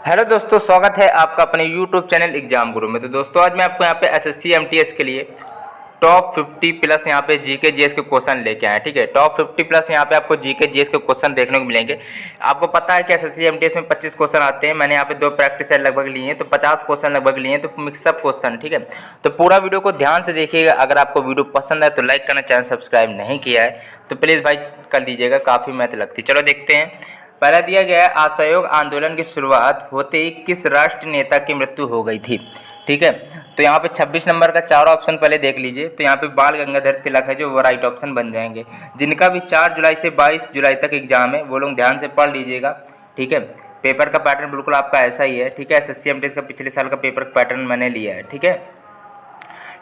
Hello दोस्तों, स्वागत है आपका अपने यूट्यूब चैनल एग्जाम गुरु में। तो दोस्तों आज मैं आपको यहाँ पे एसएससी एमटीएस के लिए टॉप 50 प्लस यहाँ पे जीके जीएस के क्वेश्चन लेके आए। ठीक है, टॉप 50 प्लस यहाँ पे आपको जीके जीएस के क्वेश्चन देखने को मिलेंगे। आपको पता है कि एसएससी एमटीएस में 25 क्वेश्चन आते हैं। मैंने यहाँ पे 2 प्रैक्टिस सेट लगभग लिए हैं, तो 50 क्वेश्चन लगभग लिए हैं, तो मिक्सअप क्वेश्चन। ठीक है, तो पूरा वीडियो को ध्यान से देखिएगा। अगर आपको वीडियो पसंद है तो लाइक करना, चैनल सब्सक्राइब नहीं किया है तो प्लीज़ भाई कर लीजिएगा, काफ़ी मेहनत लगती है। चलो देखते हैं। पहला दिया गया है, असहयोग आंदोलन की शुरुआत होते ही किस राष्ट्र नेता की मृत्यु हो गई थी। ठीक है, तो यहाँ पे 26 नंबर का 4 ऑप्शन पहले देख लीजिए। तो यहाँ पे बाल गंगाधर तिलक है जो वो राइट ऑप्शन बन जाएंगे। जिनका भी 4 जुलाई से 22 जुलाई तक एग्जाम है वो लोग ध्यान से पढ़ लीजिएगा। ठीक है, पेपर का पैटर्न बिल्कुल आपका ऐसा ही है। ठीक है, एसएससी एमटीएस का पिछले साल का पेपर पैटर्न मैंने लिया है। ठीक है,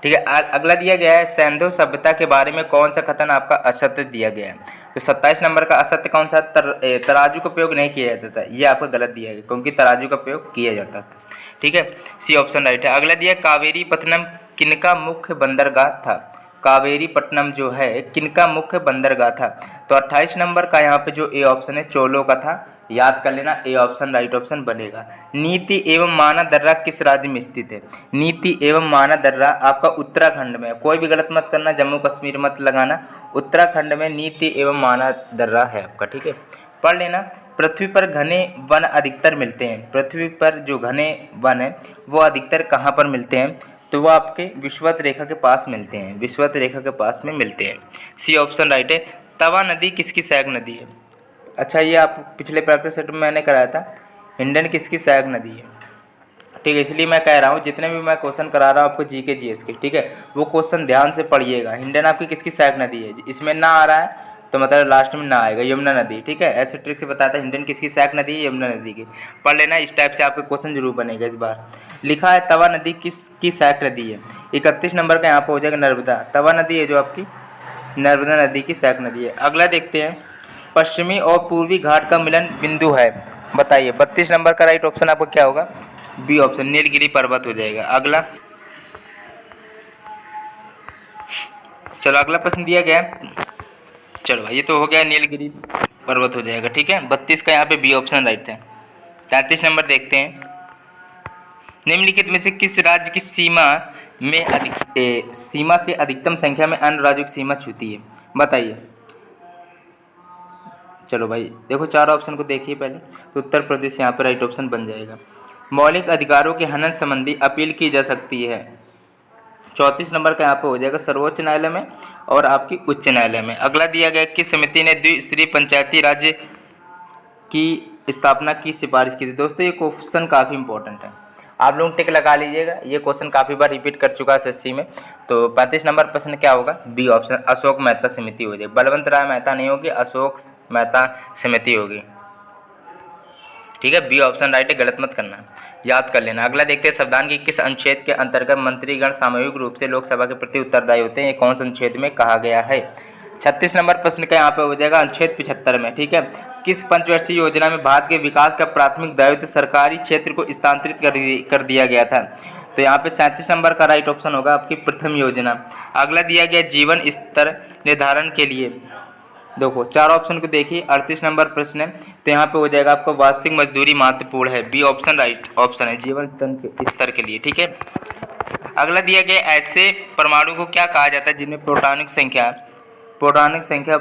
अगला दिया गया है, सैंधव सभ्यता के बारे में कौन सा कथन आपका असत्य दिया गया है। तो 27 नंबर का असत्य कौन सा, तराजू का प्रयोग नहीं किया जाता था। ये आपका गलत दिया गया क्योंकि तराजू का प्रयोग किया जाता था। ठीक है, सी ऑप्शन राइट है। अगला दिया, कावेरी पत्तनम किनका मुख्य बंदरगाह था। कावेरी पट्टनम जो है किनका मुख्य बंदरगाह था। तो 28 नंबर का यहाँ पे जो ए ऑप्शन है चोलों का था, याद कर लेना, ए ऑप्शन राइट ऑप्शन बनेगा। नीति एवं माना दर्रा किस राज्य में स्थित है। नीति एवं माना दर्रा आपका उत्तराखंड में है। कोई भी गलत मत करना, जम्मू कश्मीर मत लगाना, उत्तराखंड में नीति एवं माना दर्रा है आपका। ठीक है, पढ़ लेना। पृथ्वी पर घने वन अधिकतर मिलते हैं। पृथ्वी पर जो घने वन है वो अधिकतर कहाँ पर मिलते हैं, तो वो आपके विषुवत रेखा के पास मिलते हैं। विषुवत रेखा के पास में मिलते हैं, सी ऑप्शन राइट है। तवा नदी किसकी सहायक नदी है। अच्छा, ये आप पिछले प्रैक्टिस सेट में मैंने कराया था, हिंडन किसकी सहायक नदी है। ठीक है, इसलिए मैं कह रहा हूँ जितने भी मैं क्वेश्चन करा रहा हूँ आपको जीके जीएस के, ठीक है, वो क्वेश्चन ध्यान से पढ़िएगा। हिंडन आपकी किसकी सहायक नदी है, इसमें ना आ रहा है तो मतलब लास्ट में ना आएगा, यमुना नदी। ठीक है, ऐसे ट्रिक से बताता है हिंडन किसकी सहायक नदी है, यमुना नदी की। पढ़ लेना, इस टाइप से आपके क्वेश्चन जरूर बनेगा इस बार। लिखा है तवा नदी किसकी सहायक नदी है। 31 नंबर का यहाँ पर हो जाएगा नर्मदा। तवा नदी है जो आपकी नर्मदा नदी की सहायक नदी है। अगला देखते हैं, पश्चिमी और पूर्वी घाट का मिलन बिंदु है, बताइए। 32 नंबर का राइट ऑप्शन आपका क्या होगा, बी ऑप्शन, नीलगिरी पर्वत हो जाएगा। अगला, चलो अगला प्रश्न दिया गया, चलो ये तो हो गया, नीलगिरी पर्वत हो जाएगा। ठीक है, 32 का यहाँ पे बी ऑप्शन राइट है। 33 नंबर देखते हैं, निम्नलिखित में से किस राज्य की सीमा से अधिकतम संख्या में अन्य राज्यों की सीमा छूती है, बताइए। चलो भाई देखो, 4 ऑप्शन को देखिए पहले। तो उत्तर प्रदेश यहाँ पर राइट ऑप्शन बन जाएगा। मौलिक अधिकारों के हनन संबंधी अपील की जा सकती है। 34 नंबर का यहाँ पे हो जाएगा सर्वोच्च न्यायालय में और आपकी उच्च न्यायालय में। अगला दिया गया, किस समिति ने द्विस्तरीय पंचायती राज्य की स्थापना की सिफारिश की थी। दोस्तों ये क्वेश्चन काफ़ी इंपॉर्टेंट है, आप लोग टिक लगा लीजिएगा। ये क्वेश्चन काफ़ी बार रिपीट कर चुका है एसएससी में। तो 35 नंबर प्रश्न क्या होगा, बी ऑप्शन, अशोक मेहता समिति हो जाएगी। बलवंत राय मेहता नहीं होगी, अशोक मेहता समिति होगी। ठीक है, बी ऑप्शन राइट है, गलत मत करना, याद कर लेना। अगला देखते हैं, संविधान के किस अनुच्छेद के अंतर्गत मंत्रीगण सामूहिक रूप से लोकसभा के प्रति उत्तरदायी होते हैं, ये कौन से अनुच्छेद में कहा गया है। 36 नंबर प्रश्न का यहाँ पे हो जाएगा अनुच्छेद 75 में। ठीक है, किस पंचवर्षीय योजना में भारत के विकास का प्राथमिक दायित्व सरकारी क्षेत्र को स्थानांतरित कर दिया गया था। तो यहाँ पे 37 नंबर का राइट ऑप्शन होगा आपकी प्रथम योजना। अगला दिया गया, जीवन स्तर निर्धारण के लिए, देखो 4 ऑप्शन को देखिए। 38 नंबर प्रश्न है, तो यहाँ पे हो जाएगा आपको वास्तविक मजदूरी महत्वपूर्ण है, बी ऑप्शन राइट ऑप्शन है, जीवन स्तर के लिए। ठीक है, अगला दिया गया, ऐसे परमाणु को क्या कहा जाता है जिनमें प्रोटॉनिक संख्या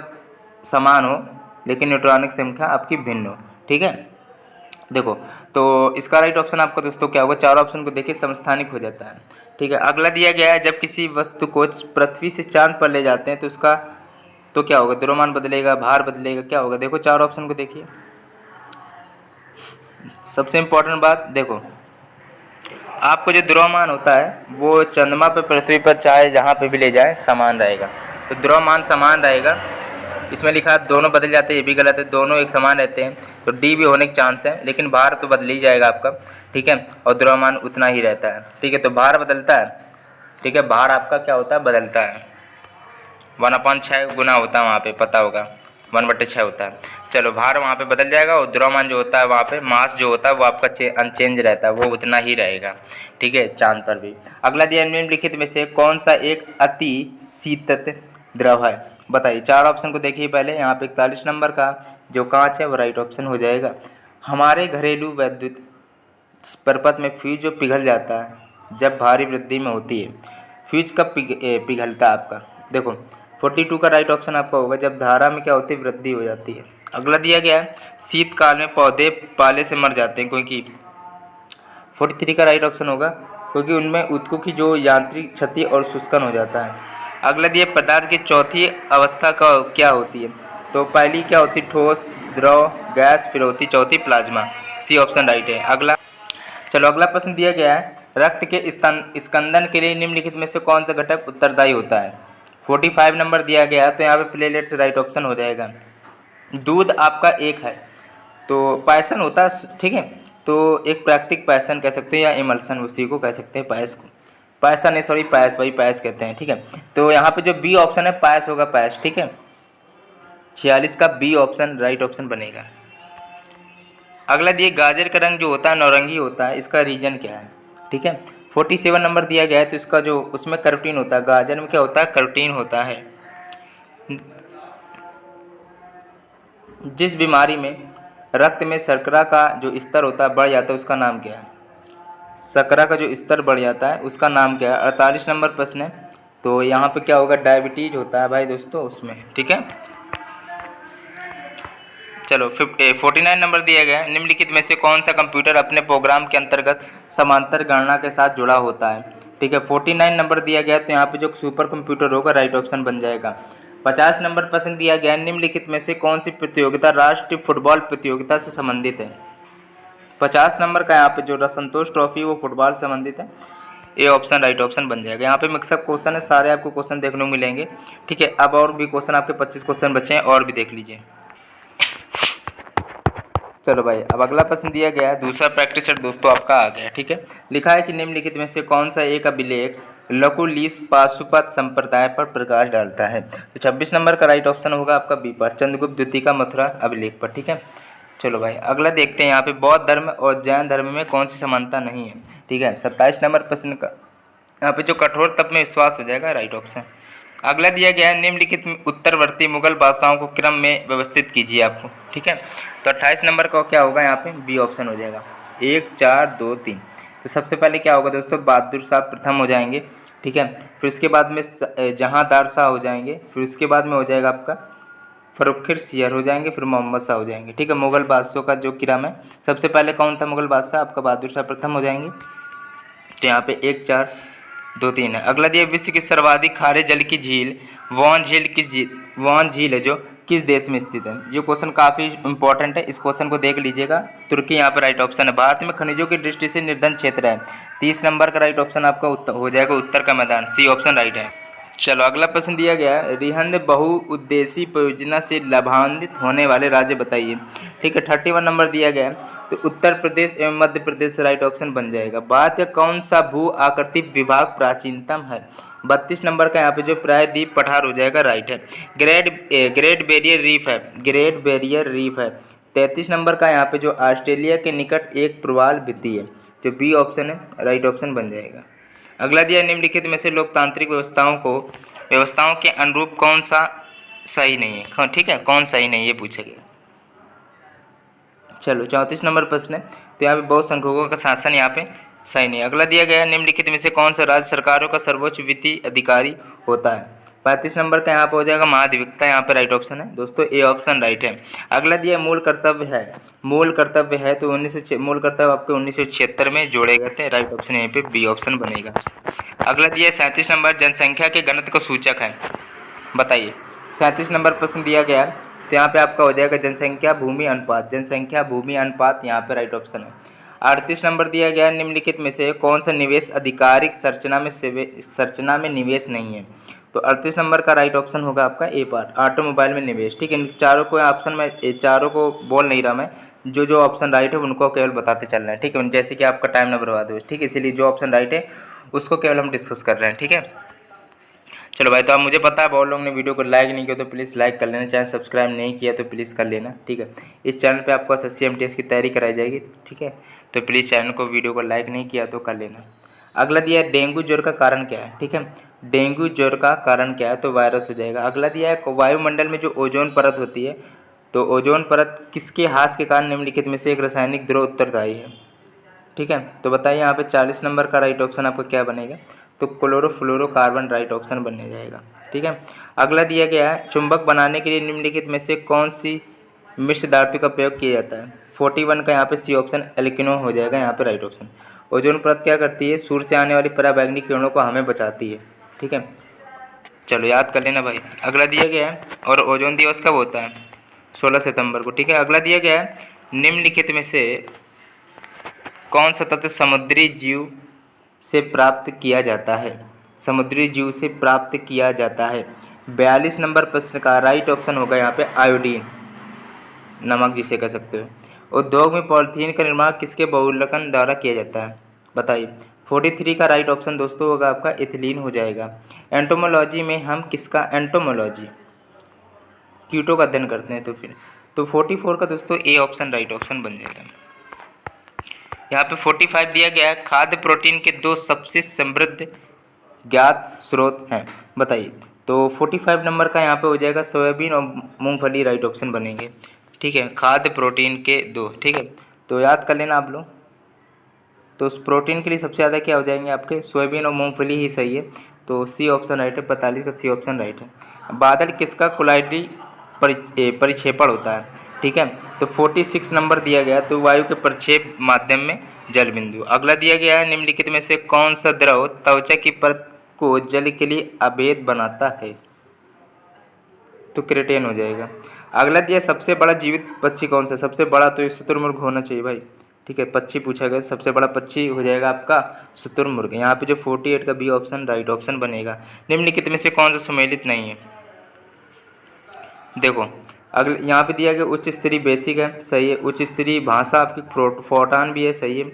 समान हो लेकिन न्यूट्रॉनिक संख्या आपकी भिन्न हो। ठीक है, देखो तो इसका राइट ऑप्शन आपका दोस्तों क्या होगा, 4 ऑप्शन को देखिए, समस्थानिक हो जाता है। ठीक है, अगला दिया गया है, जब किसी वस्तु को पृथ्वी से चांद पर ले जाते हैं तो उसका तो क्या होगा, द्रव्यमान बदलेगा, भार बदलेगा, क्या होगा। देखो 4 ऑप्शन को देखिए। सबसे इंपॉर्टेंट बात देखो, आपको जो द्रव्यमान होता है वो चंद्रमा पे, पृथ्वी पर, चाहे जहाँ पे भी ले जाए समान रहेगा। तो द्रव्यमान समान रहेगा। इसमें लिखा है दोनों बदल जाते हैं, ये भी गलत है, दोनों एक समान रहते हैं। तो डी भी होने के चांस है, लेकिन भार तो बदल ही जाएगा आपका। ठीक है, और द्रव्यमान उतना ही रहता है। ठीक है, तो भार बदलता है। ठीक है, भार आपका क्या होता है, बदलता है। 1/6 गुना होता है वहाँ पे, पता होगा 1/6 होता है। चलो भार वहाँ पे बदल जाएगा और द्रव्यमान जो होता है वहाँ पे, मास जो होता है वो आपका अनचेंज रहता है, वो उतना ही रहेगा। ठीक है, चांद पर भी। अगला दिया, निम्नलिखित में से कौन सा एक अति शीतत द्रव है, बताइए। 4 ऑप्शन को देखिए पहले। यहाँ पे 41 नंबर का जो कांच है वो राइट ऑप्शन हो जाएगा। हमारे घरेलू वैद्युत प्रपथ में फ्यूज जो पिघल जाता है जब भारी वृद्धि में होती है। फ्यूज कब पिघलता है आपका, देखो 42 का राइट ऑप्शन आपका होगा जब धारा में क्या होती है, वृद्धि हो जाती है। अगला दिया गया है शीतकाल में पौधे पाले से मर जाते हैं क्योंकि 43 का राइट ऑप्शन होगा क्योंकि उनमें ऊतकों की जो यांत्रिक क्षति और शुष्कन हो जाता है। अगला दिया पदार्थ की चौथी अवस्था का क्या होती है, तो पहली क्या होती है, ठोस, द्रव, गैस, फिर होती चौथी प्लाज्मा। सी ऑप्शन राइट है। अगला प्रश्न दिया गया है रक्त के स्कंदन के लिए निम्नलिखित में से कौन सा घटक उत्तरदायी होता है। 45 नंबर दिया गया है, तो यहाँ पे प्लेटलेट्स राइट ऑप्शन हो जाएगा। दूध आपका एक है तो पायसन होता है, ठीक है, तो एक प्राकृतिक पायसन कह सकते हैं या इमल्सन उसी को कह सकते हैं, पायस को, पायसन है, सॉरी पायस, वही पायस कहते हैं, ठीक है। तो यहाँ पे जो बी ऑप्शन है पायस होगा, पायस, ठीक है। 46 का बी ऑप्शन राइट ऑप्शन बनेगा। अगला दिए गाजर का रंग जो होता है नारंगी होता है, इसका रीजन क्या है, ठीक है। 47 नंबर दिया गया है, तो इसका जो उसमें कैरोटीन होता है, गाजर में क्या होता है, कैरोटीन होता है। जिस बीमारी में रक्त में शर्करा का जो स्तर होता है बढ़ जाता है उसका नाम क्या है, शर्करा का जो स्तर बढ़ जाता है उसका नाम क्या है। 48 नंबर प्रश्न है, तो यहाँ पे क्या होगा, डायबिटीज होता है भाई दोस्तों उसमें, ठीक है। चलो 49 नंबर दिया गया है निम्नलिखित में से कौन सा कंप्यूटर अपने प्रोग्राम के अंतर्गत समांतर गणना के साथ जुड़ा होता है, ठीक है। 49 नंबर दिया गया है, तो यहाँ पे जो सुपर कंप्यूटर होगा राइट ऑप्शन बन जाएगा। 50 नंबर प्रश्न दिया गया है निम्नलिखित में से कौन सी प्रतियोगिता राष्ट्रीय फुटबॉल प्रतियोगिता से संबंधित है। 50 नंबर का यहाँ पे जो संतोष ट्रॉफी वो फुटबॉल से संबंधित है, ए ऑप्शन राइट ऑप्शन बन जाएगा। यहाँ पे मिक्सअप क्वेश्चन है, सारे आपको क्वेश्चन देखने को मिलेंगे, ठीक है। अब और भी क्वेश्चन आपके 25 क्वेश्चन बचे हैं, और भी देख लीजिए। चलो भाई, अब अगला प्रश्न दिया गया है, दूसरा प्रैक्टिस सेट दोस्तों आपका आ गया, ठीक है। लिखा है कि निम्नलिखित में से कौन सा एक अभिलेख लकुलिस पाशुपत संप्रदाय पर प्रकाश डालता है, तो 26 नंबर का राइट ऑप्शन होगा आपका बी पर, चंद्रगुप्त द्वितीय का मथुरा अभिलेख पर, ठीक है। चलो भाई अगला देखते हैं, यहाँ पे बौद्ध धर्म और जैन धर्म में कौन सी समानता नहीं है, ठीक है। 27 नंबर प्रश्न का यहाँ पे जो कठोर तप में विश्वास हो जाएगा राइट ऑप्शन। अगला दिया गया है निम्नलिखित उत्तरवर्ती मुगल बादशाहों को क्रम में व्यवस्थित कीजिए आपको, ठीक है। तो 28 नंबर का क्या होगा, यहाँ पे बी ऑप्शन हो जाएगा, 1 4 2 3। तो सबसे पहले क्या होगा दोस्तों, बहादुर शाह प्रथम हो जाएंगे, ठीक है। फिर उसके बाद में जहांदार शाह हो जाएंगे, फिर उसके बाद में हो जाएगा आपका फरुखिर सियर हो जाएंगे, फिर मोहम्मद शाह हो जाएंगे, ठीक है। मुगल बादशाहों का जो क्रम है, सबसे पहले कौन था मुगल बादशाह, आपका बहादुर शाह प्रथम हो जाएंगे। तो यहाँ पे 1 4 2 3 है। अगला दिया विश्व की सर्वाधिक खारे जल की झील वॉन झील है जो किस देश में स्थित है। ये क्वेश्चन काफ़ी इंपॉर्टेंट है, इस क्वेश्चन को देख लीजिएगा। तुर्की यहाँ पर राइट ऑप्शन है। भारत में खनिजों की दृष्टि से निर्धन क्षेत्र है। 30 नंबर का राइट ऑप्शन आपका हो जाएगा उत्तर का मैदान, सी ऑप्शन राइट है। चलो अगला प्रश्न दिया गया है, रिहंद बहुउद्देशीय परियोजना से लाभान्वित होने वाले राज्य बताइए, ठीक है। 31 नंबर दिया गया है, तो उत्तर प्रदेश एवं मध्य प्रदेश राइट ऑप्शन बन जाएगा। भारत का कौन सा भू आकृति विभाग प्राचीनतम है। 32 नंबर का यहाँ पे जो प्रायद्वीप पठार हो जाएगा राइट है। ग्रेट बैरियर रीफ है। 33 नंबर का यहाँ पे जो ऑस्ट्रेलिया के निकट एक प्रवाल भित्ति है, जो बी ऑप्शन है राइट ऑप्शन बन जाएगा। अगला दिया निम्नलिखित में से लोकतांत्रिक व्यवस्थाओं के अनुरूप कौन सा सही नहीं है, ठीक है, कौन सही नहीं ये पूछा गया। चलो 34 नंबर प्रश्न है, तो यहाँ पे बहुसंख्यकों का शासन यहाँ पे सही नहीं। अगला दिया गया निम्नलिखित में से कौन सा राज्य सरकारों का सर्वोच्च वित्तीय अधिकारी होता है। 35 नंबर का यहाँ पे हो जाएगा महाधिवक्ता, यहाँ पे राइट ऑप्शन है दोस्तों, ए ऑप्शन राइट है। अगला दिया मूल कर्तव्य है, तो मूल कर्तव्य आपके 1976 में जोड़े गए थे, राइट ऑप्शन यहाँ पे बी ऑप्शन बनेगा। अगला दिया 37 नंबर जनसंख्या के घनत्व का सूचक है, बताइए। 37 नंबर प्रश्न दिया गया है, तो यहाँ पे आपका हो जाएगा जनसंख्या भूमि अनुपात, यहाँ पे राइट ऑप्शन है। 38 नंबर दिया गया है निम्नलिखित में से कौन सा निवेश आधिकारिक संरचना में निवेश नहीं है, तो 38 नंबर का राइट ऑप्शन होगा आपका ए पार्ट, ऑटोमोबाइल में निवेश, ठीक है। इन चारों को ऑप्शन में चारों को बोल नहीं रहा मैं, जो ऑप्शन राइट है उनको केवल बताते चल रहे हैं, ठीक है। जैसे कि आपका टाइम ना बर्बाद हो, ठीक है, इसीलिए जो ऑप्शन राइट है उसको केवल हम डिस्कस कर रहे हैं, ठीक है। चलो भाई, तो अब मुझे पता है बहुत लोगों ने वीडियो को लाइक नहीं किया, तो प्लीज़ लाइक कर लेना, चैनल सब्सक्राइब नहीं किया तो प्लीज़ कर लेना, ठीक है। इस चैनल पे आपको SSC MTS की तैयारी कराई जाएगी, ठीक है। तो प्लीज़ चैनल को वीडियो को लाइक नहीं किया तो कर लेना। अगला दिया है डेंगू ज्वर का कारण क्या है, ठीक है। डेंगू ज्वर का कारण क्या है, तो वायरस हो जाएगा। अगला दिया है वायुमंडल में जो ओजोन परत होती है, तो ओजोन परत किसके ह्रास के कारण निम्नलिखित में से एक रासायनिक द्रव उत्तरदायी है। ठीक है। तो बताइए यहाँ पे 40 नंबर का राइट ऑप्शन आपका क्या बनेगा, तो क्लोरोफ्लोरोकार्बन राइट ऑप्शन बनने जाएगा। ठीक है। अगला दिया गया है, चुंबक बनाने के लिए निम्नलिखित में से कौन सी मिश्र धातु का प्रयोग किया जाता है। 41 का यहाँ पे सी ऑप्शन एल्किनो हो जाएगा यहाँ पे राइट ऑप्शन। ओजोन परत क्या करती है, सूर्य से आने वाली पराबैंगनी किरणों को हमें बचाती है। ठीक है, चलो याद कर लेना भाई। अगला दिया गया है, और ओजोन दिवस कब होता है, 16 सितंबर को। ठीक है। अगला दिया गया है, निम्नलिखित में से कौन सा तत्व समुद्री जीव से प्राप्त किया जाता है, समुद्री जीव से प्राप्त किया जाता है। 42 नंबर प्रश्न का राइट ऑप्शन होगा यहाँ पे आयोडीन, नमक जिसे कह सकते हो। उद्योग में पॉलीथीन का निर्माण किसके बहुलकन द्वारा किया जाता है, बताइए। 43 का राइट ऑप्शन दोस्तों होगा आपका इथिलीन हो जाएगा। एंटोमोलॉजी में हम किसका, एंटोमोलॉजी कीटों का अध्ययन करते हैं, तो 44 का दोस्तों ए ऑप्शन राइट ऑप्शन बन जाएगा। यहाँ पे 45 दिया गया है, खाद्य प्रोटीन के 2 सबसे समृद्ध ज्ञात स्रोत हैं, बताइए। तो 45 नंबर का यहाँ पे हो जाएगा सोयाबीन और मूंगफली राइट ऑप्शन बनेंगे। ठीक है, खाद्य प्रोटीन के 2। ठीक है, तो याद कर लेना आप लोग। तो उस प्रोटीन के लिए सबसे ज़्यादा क्या हो जाएंगे आपके, सोयाबीन और मूंगफली ही सही है, तो सी ऑप्शन राइट है। 45 का सी ऑप्शन राइट है। बादल किसका कोलाइडरी परिक्षेपण होता है। ठीक है, तो 46 नंबर दिया गया, तो वायु के प्रक्षेप माध्यम में जल बिंदु। अगला दिया गया है, निम्नलिखित में से कौन सा द्रव त्वचा की परत को जल के लिए अभेद बनाता है, तो क्रेटेन हो जाएगा। अगला दिया, सबसे बड़ा जीवित पक्षी कौन सा, सबसे बड़ा तो ये शुतुरमुर्ग होना चाहिए भाई। ठीक है, पक्षी पूछा गया, सबसे बड़ा पक्षी हो जाएगा आपका शुतुरमुर्ग। यहाँ पे जो 48 का बी ऑप्शन राइट ऑप्शन बनेगा। निम्नलिखित में से कौन सा सुमेलित नहीं है, देखो अगले यहाँ पे दिया गया उच्च स्तरीय बेसिक है, सही है। उच्च स्तरीय भाषा आपकी फोर्टान भी है, सही है।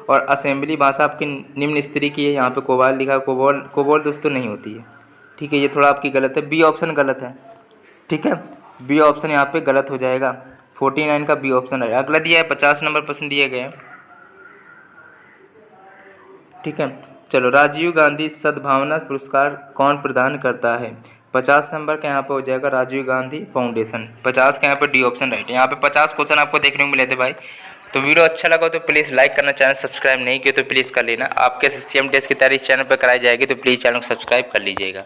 और असेंबली भाषा आपकी निम्न स्तरीय की है, यहाँ पे कोबाल लिखा है, कोबाल दोस्तों नहीं होती है। ठीक है, ये थोड़ा आपकी गलत है, बी ऑप्शन गलत है। ठीक है, बी ऑप्शन यहाँ पे गलत हो जाएगा, 49 का बी ऑप्शन है। अगला दिया है 50 नंबर प्रश्न दिया गया है। ठीक है, चलो, राजीव गांधी सद्भावना पुरस्कार कौन प्रदान करता है। 50 नंबर का यहाँ पे हो जाएगा राजीव गांधी फाउंडेशन। 50 का यहाँ पे डी ऑप्शन राइट है। यहाँ पे 50 क्वेश्चन आपको देखने को मिले थे भाई। तो वीडियो अच्छा लगा तो प्लीज़ लाइक करना, चैनल सब्सक्राइब नहीं किया तो प्लीज़ कर लेना। आपके SSC MTS की तैयारी इस चैनल पर कराई जाएगी, तो प्लीज़ चैनल को सब्सक्राइब कर लीजिएगा।